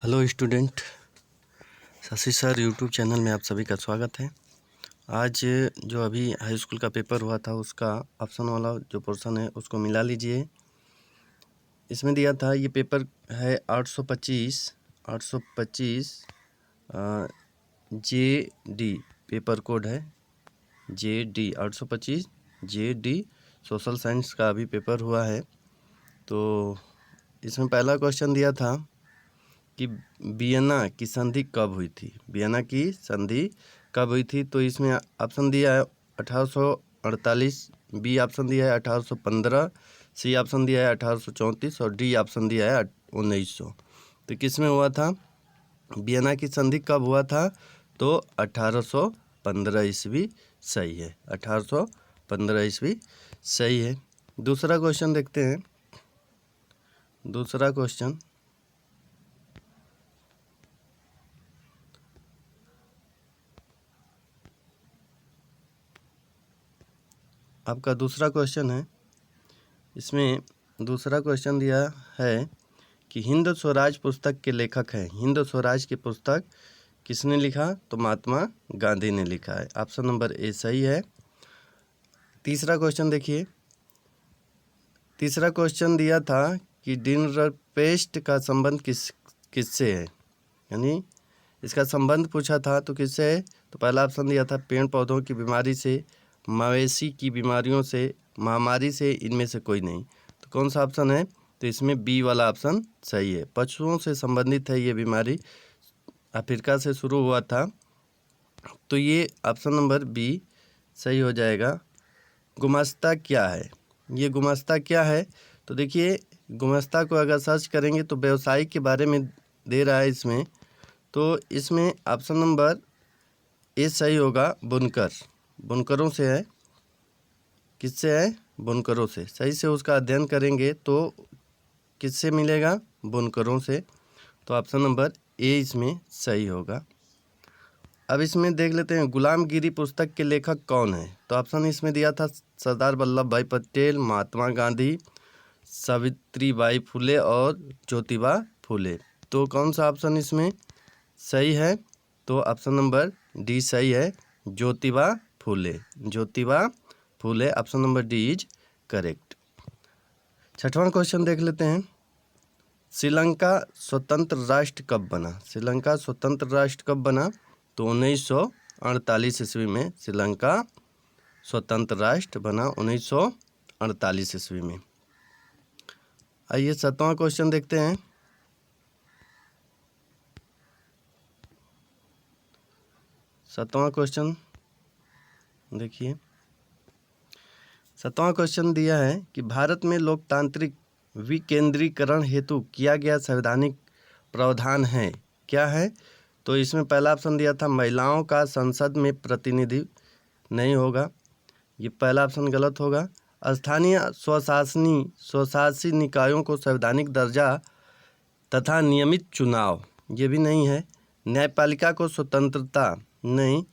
Hello student, Shashi sir YouTube channel में आप सभी का स्वागत है। आज जो अभी हाई स्कूल का पेपर हुआ था उसका ऑप्शन वाला जो पोर्शन है उसको मिला लीजिए। इसमें दिया था ये पेपर है 825 JD पेपर कोड है JD 825 JD सोशल साइंस का अभी पेपर हुआ है। तो इसमें पहला क्वेश्चन दिया था कि वियना की संधि कब हुई थी। वियना की संधि कब हुई थी, तो इसमें ऑप्शन दिया है 1848, बी ऑप्शन दिया है 1815, सी ऑप्शन दिया है 1834 और डी ऑप्शन दिया है 1900। तो किस में हुआ था, वियना की संधि कब हुआ था, तो 1815 ईस्वी सही है। 1815 ईस्वी सही है। दूसरा क्वेश्चन देखते हैं। दूसरा क्वेश्चन आपका दूसरा क्वेश्चन है। इसमें दूसरा क्वेश्चन दिया है कि हिंद स्वराज पुस्तक के लेखक हैं। हिंद स्वराज की पुस्तक किसने लिखा, तो महात्मा गांधी ने लिखा है। ऑप्शन नंबर ए सही है। तीसरा क्वेश्चन देखिए। तीसरा क्वेश्चन दिया था कि डिनरपेस्ट का संबंध किससे है, यानी इसका संबंध पूछा था तो किससे है। तो पहला ऑप्शन दिया था पेड़ पौधों की बीमारी से, मवेशी की बीमारियों से, महामारी से, इनमें से कोई नहीं। तो कौन सा ऑप्शन है, तो इसमें बी वाला ऑप्शन सही है। पशुओं से संबंधित है ये बीमारी, अफ्रीका से शुरू हुआ था। तो ये ऑप्शन नंबर बी सही हो जाएगा। गुमास्ता क्या है, ये गुमास्ता क्या है, तो देखिए गुमास्ता को अगर सर्च करेंगे तो व्यवसाय के बारे में दे रहा है इसमें। तो इसमें ऑप्शन नंबर ए सही होगा। बुनकर, बुनकरों से है। किससे है, बुनकरों से। सही से उसका अध्ययन करेंगे तो किससे मिलेगा, बुनकरों से। तो ऑप्शन नंबर ए इसमें सही होगा। अब इसमें देख लेते हैं गुलामगिरी पुस्तक के लेखक कौन है। तो ऑप्शन इसमें दिया था सरदार वल्लभ भाई पटेल, महात्मा गांधी, सावित्रीबाई फुले और ज्योतिबा फुले। तो कौन सा ऑप्शन इसमें सही है, तो ऑप्शन नंबर डी सही है, Jyotiba Phule. Jyotiba Phule, option number D is correct. छठवां क्वेश्चन देख लेते हैं। श्रीलंका स्वतंत्र राष्ट्र कब बना। श्रीलंका स्वतंत्र राष्ट्र कब बना, तो 1948 ईस्वी में श्रीलंका स्वतंत्र राष्ट्र बना, 1948 ईस्वी में। आइए 7वां क्वेश्चन देखते हैं। 7वां क्वेश्चन देखिए। 7वां क्वेश्चन दिया है कि भारत में लोकतांत्रिक विकेंद्रीकरण हेतु किया गया संवैधानिक प्रावधान है, क्या है। तो इसमें पहला ऑप्शन दिया था महिलाओं का संसद में प्रतिनिधि नहीं होगा, ये पहला ऑप्शन गलत होगा। स्थानीय स्वशासी निकायों को संवैधानिक दर्जा तथा नियमित चुनाव, ये भी नहीं है। न्यायपालिका को स्वतंत्रता नहीं।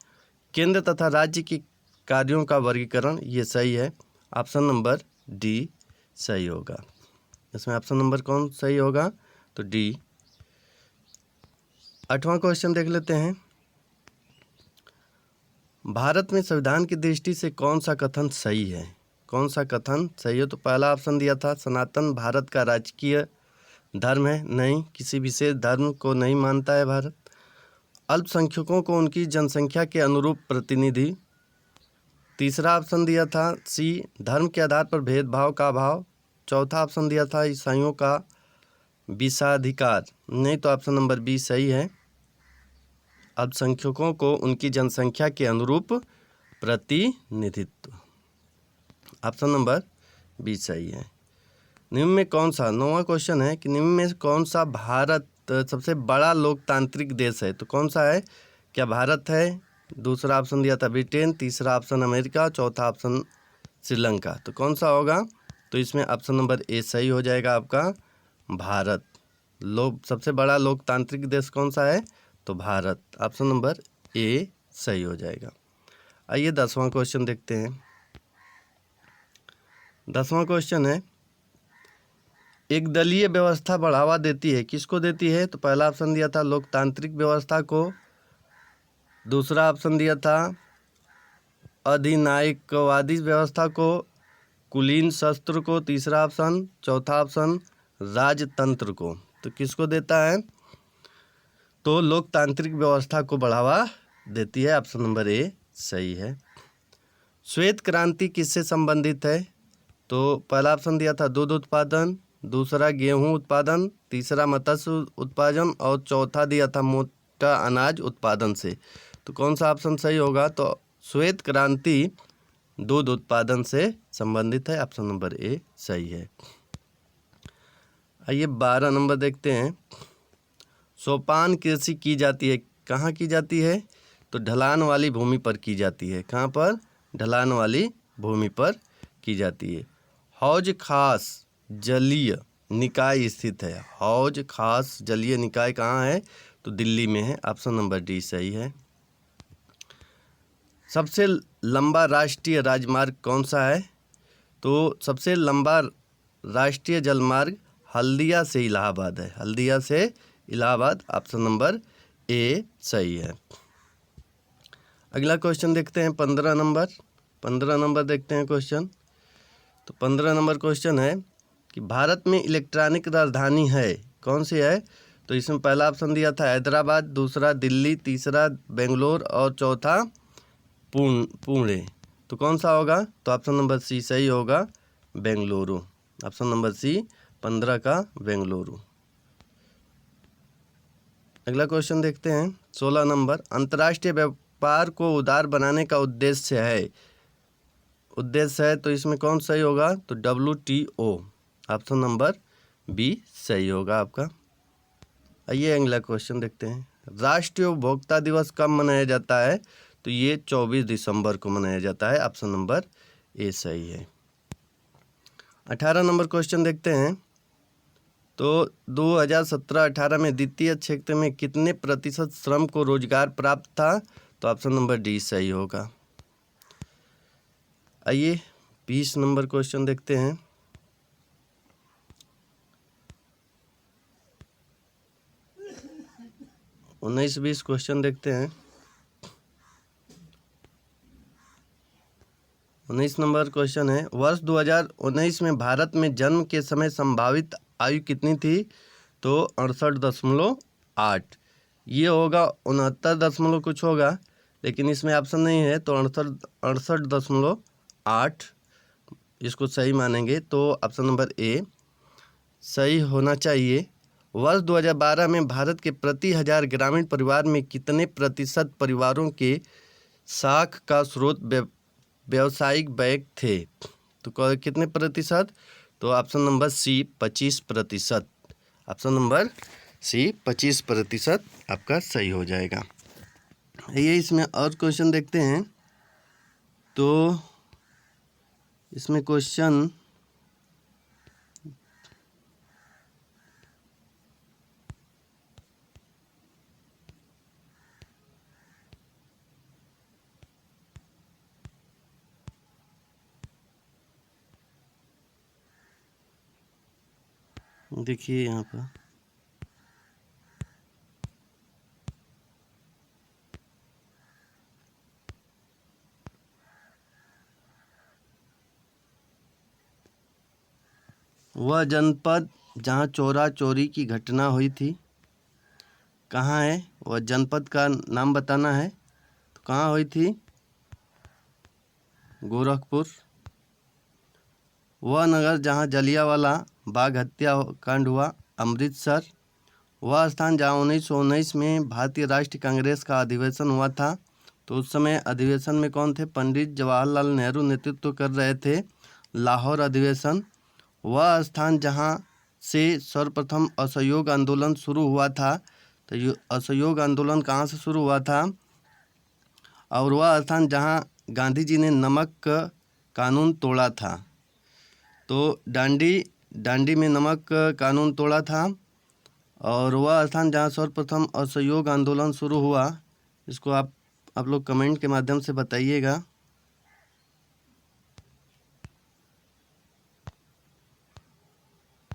केंद्र तथा राज्य के कार्यों का वर्गीकरण, ये सही है। ऑप्शन नंबर डी सही होगा। इसमें ऑप्शन नंबर कौन सही होगा, तो डी। 8वां क्वेश्चन देख लेते हैं। भारत में संविधान की दृष्टि से कौन सा कथन सही है। कौन सा कथन सही है, तो पहला ऑप्शन दिया था सनातन भारत का राजकीय धर्म है, नहीं, किसी विशेष धर्म को नहीं मानता है भारत। अल्पसंख्यकों को उनकी जनसंख्या के अनुरूप प्रतिनिधि। तीसरा ऑप्शन दिया था सी धर्म के आधार पर भेदभाव का अभाव। चौथा ऑप्शन दिया था ईसाइयों का विशेषाधिकार, नहीं, तो ऑप्शन नंबर बी सही है। अल्पसंख्यकों को उनकी जनसंख्या के अनुरूप प्रतिनिधित्व, ऑप्शन नंबर बी सही है। निम्न में कौन सा, 9वां क्वेश्चन है कि निम्न में कौन सा भारत सबसे बड़ा लोकतांत्रिक देश है। तो कौन सा है, क्या भारत है। दूसरा ऑप्शन दिया था ब्रिटेन, तीसरा ऑप्शन अमेरिका, चौथा ऑप्शन श्रीलंका। तो कौन सा होगा, तो इसमें ऑप्शन नंबर ए सही हो जाएगा आपका, भारत। सबसे बड़ा लोकतांत्रिक देश कौन सा है, तो भारत। ऑप्शन नंबर ए सही हो जाएगा। आइए 10वां क्वेश्चन देखते हैं। 10वां क्वेश्चन है एक दलीय व्यवस्था बढ़ावा देती है, किसको देती है? तो पहला ऑप्शन दिया था लोकतांत्रिक व्यवस्था को, दूसरा ऑप्शन दिया था अधिनायकवादी व्यवस्था को, कुलीन शस्त्र को तीसरा ऑप्शन, चौथा ऑप्शन राजतंत्र को। तो किसको देता है? तो लोकतांत्रिक व्यवस्था को बढ़ावा देती है। ऑप्शन नंबर ए सही है। श्वेत क्रांति किससे संबंधित है? तो पहला ऑप्शन दिया था दूध उत्पादन, दूसरा गेहूं उत्पादन, तीसरा मत्स्य उत्पादन और चौथा दिया था मोटा अनाज उत्पादन से। तो कौन सा ऑप्शन सही होगा? तो श्वेत क्रांति दूध उत्पादन से संबंधित है। ऑप्शन नंबर ए सही है। आइए 12 नंबर देखते हैं। सोपान कृषि की जाती है, कहाँ की जाती है? तो ढलान वाली भूमि पर की जाती है। कहाँ पर? ढलान वाली भूमि पर की जाती है। हौज खास जलीय निकाय स्थित है। हौज खास जलीय निकाय कहाँ है? तो दिल्ली में है। ऑप्शन नंबर डी सही है। सबसे लंबा राष्ट्रीय राजमार्ग कौन सा है? तो सबसे लंबा राष्ट्रीय जलमार्ग हल्दिया से इलाहाबाद है। हल्दिया से इलाहाबाद। ऑप्शन नंबर ए सही है। अगला क्वेश्चन देखते हैं 15 नंबर। 15 नंबर देखते हैं क्वेश्चन। तो 15 नंबर क्वेश्चन है कि भारत में इलेक्ट्रॉनिक राजधानी है, कौन सी है? तो इसमें पहला ऑप्शन दिया था हैदराबाद, दूसरा दिल्ली, तीसरा बेंगलोर और चौथा पुणे। तो कौन सा होगा? तो ऑप्शन नंबर सी सही होगा, बेंगलुरु। ऑप्शन नंबर सी 15 का बेंगलुरु। अगला क्वेश्चन देखते हैं 16 नंबर। अंतर्राष्ट्रीय व्यापार को उदार बनाने का उद्देश्य है, तो इसमें कौन सही होगा? तो WTO। ऑप्शन नंबर बी सही होगा आपका। आइए अगला क्वेश्चन देखते हैं। राष्ट्रीय उपभोक्ता दिवस कब मनाया जाता है? तो ये 24 दिसंबर को मनाया जाता है। ऑप्शन नंबर ए सही है। 18 नंबर क्वेश्चन देखते हैं। तो 2017-18 में द्वितीय क्षेत्र में कितने प्रतिशत श्रम को रोजगार प्राप्त था? तो ऑप्शन नंबर डी सही होगा। आइए 20 नंबर क्वेश्चन देखते हैं। उन्नीस 20 क्वेश्चन देखते हैं। 19 नंबर क्वेश्चन है, वर्ष 2019 में भारत में जन्म के समय संभावित आयु कितनी थी? तो 68.8। ये होगा 69 दशमलव कुछ होगा, लेकिन इसमें ऑप्शन नहीं है, तो 68.8 इसको सही मानेंगे। तो ऑप्शन नंबर ए सही होना चाहिए। वर्ष 2012 में भारत के प्रति 1000 ग्रामीण परिवार में कितने प्रतिशत परिवारों के साख का स्रोत व्यावसायिक बैंक थे? तो कितने प्रतिशत? तो option number C 25%। Option number C 25% आपका सही हो जाएगा। ये इसमें और क्वेश्चन देखते हैं। तो इसमें क्वेश्चन देखिए यहाँ पर वह जनपद जहाँ चोरा चोरी की घटना हुई थी कहाँ है? वह जनपद का नाम बताना है। तो कहाँ हुई थी? गोरखपुर। वह नगर जहाँ जलियांवाला बाग हत्याकांड हुआ, अमृतसर। वह स्थान जहाँ 1919 में भारतीय राष्ट्रीय कांग्रेस का अधिवेशन हुआ था, तो उस समय अधिवेशन में कौन थे? पंडित जवाहरलाल नेहरू नेतृत्व कर रहे थे, लाहौर अधिवेशन। वह स्थान जहाँ से सर्वप्रथम असहयोग आंदोलन शुरू हुआ था, तो ये असहयोग आंदोलन कहाँ से शुरू हुआ था? और वह स्थान जहाँ गांधी जी ने नमक कानून तोड़ा था, तो दांडी में नमक कानून तोड़ा था। और वह स्थान जहाँ सर्वप्रथम असहयोग आंदोलन शुरू हुआ, इसको आप लोग कमेंट के माध्यम से बताइएगा।